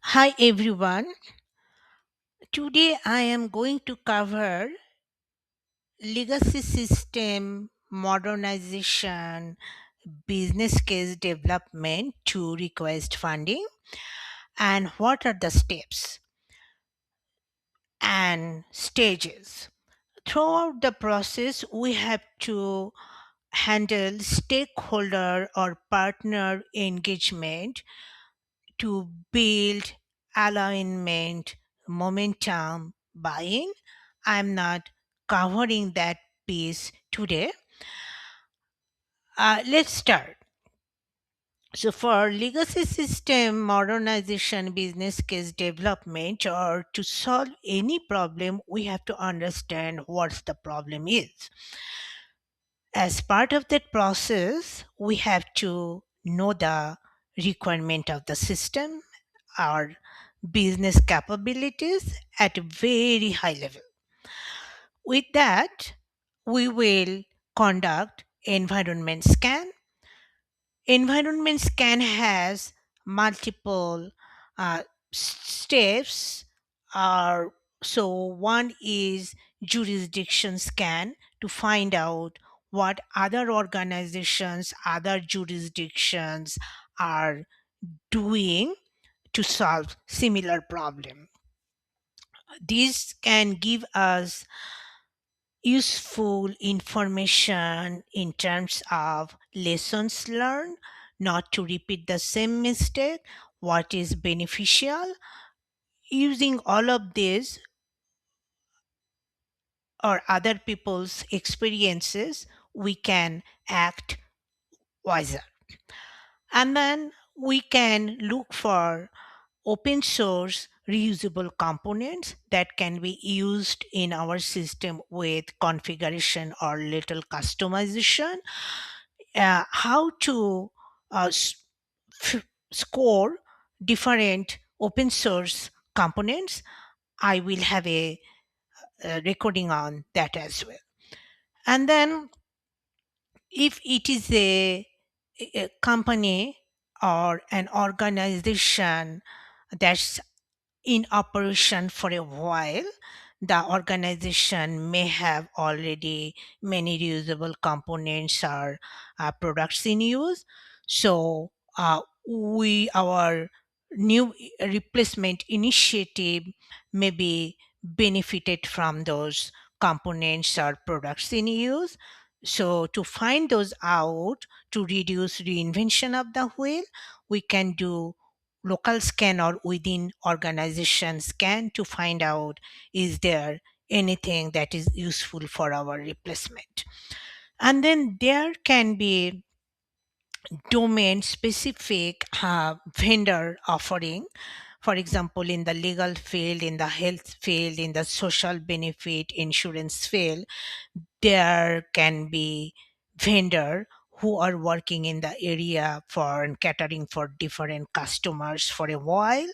Hi everyone. Today I am going to cover legacy system modernization, business case development to request funding, and what are the steps and stages. Throughout the process, we have to handle stakeholder or partner engagement to build alignment, momentum, buy-in. I'm not covering that piece today. Let's start. So, for legacy system modernization, business case development, or to solve any problem, we have to understand what the problem is. As part of that process, we have to know the requirement of the system, our business capabilities at a very high level. With that, we will conduct environment scan. Environment scan has multiple uh, steps. So one is jurisdiction scan to find out what other organizations, other jurisdictions are doing to solve similar problem. This can give us useful information in terms of lessons learned, not to repeat the same mistake, what is beneficial. Using all of this or other people's experiences, we can act wiser. And then we can look for open source reusable components that can be used in our system with configuration or little customization. How to uh, s- score different open source components, I will have a recording on that as well. And then if it is a company or an organization that's in operation for a while, the organization may have already many reusable components or products in use. So we our new replacement initiative may be benefited from those components or products in use. So to find those out, to reduce reinvention of the wheel, we can do local scan or within organization scan to find out is there anything that is useful for our replacement. And then there can be domain specific vendor offering. For example, in the legal field, in the health field, in the social benefit insurance field, there can be vendor who are working in the area for and catering for different customers for a while,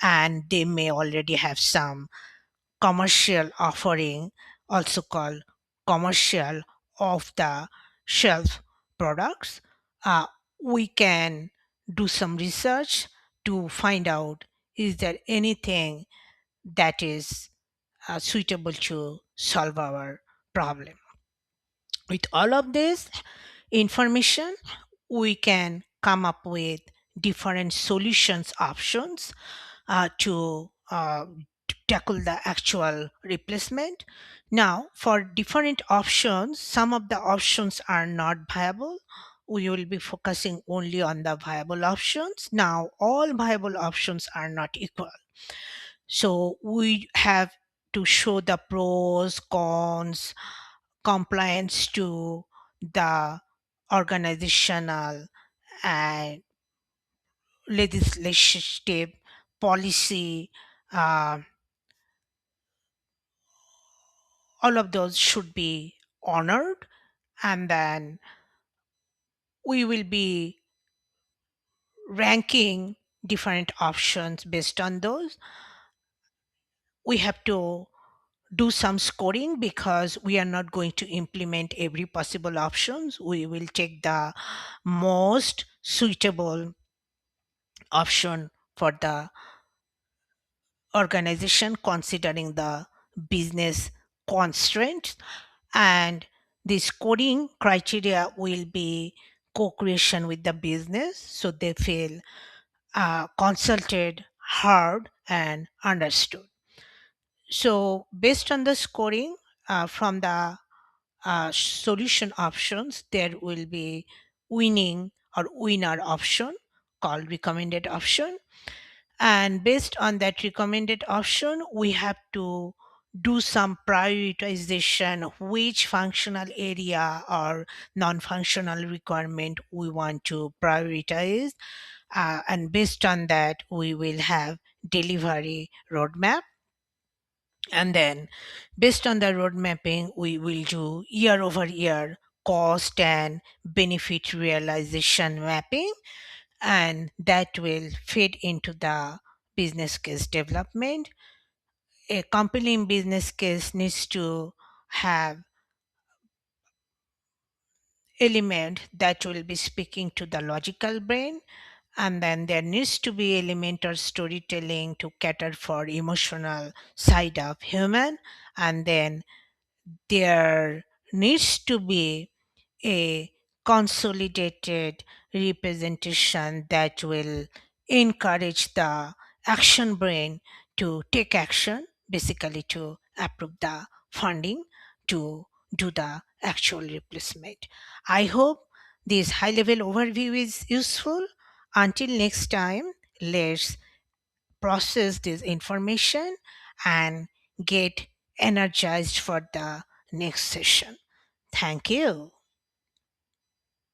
and they may already have some commercial offering, also called commercial off the shelf products. uh, we can do some research to find out is there anything that is suitable to solve our problem. With all of this information, we can come up with different solutions options to tackle the actual replacement. Now, for different options, some of the options are not viable. We will be focusing only on the viable options. Now, all viable options are not equal. So, we have to show the pros, cons, compliance to the organizational and legislative policy. uh, all of those should be honored, and then we will be ranking different options based on those. We have to do some scoring because we are not going to implement every possible options. We will take the most suitable option for the organization considering the business constraints, and the scoring criteria will be co-creation with the business so they feel consulted, heard, and understood. So based on the scoring from the solution options, there will be winning or winner option called recommended option. And based on that recommended option, we have to do some prioritization which functional area or non-functional requirement we want to prioritize. And based on that, we will have delivery roadmap. And then based on the road mapping, we will do year over year cost and benefit realization mapping, and that will fit into the business case development. A compelling business case needs to have element that will be speaking to the logical brain, and then there needs to be element or storytelling to cater for emotional side of human, and then there needs to be a consolidated representation that will encourage the action brain to take action, basically to approve the funding to do the actual replacement. I hope this high level overview is useful. Until next time, let's process this information and get energized for the next session. Thank you.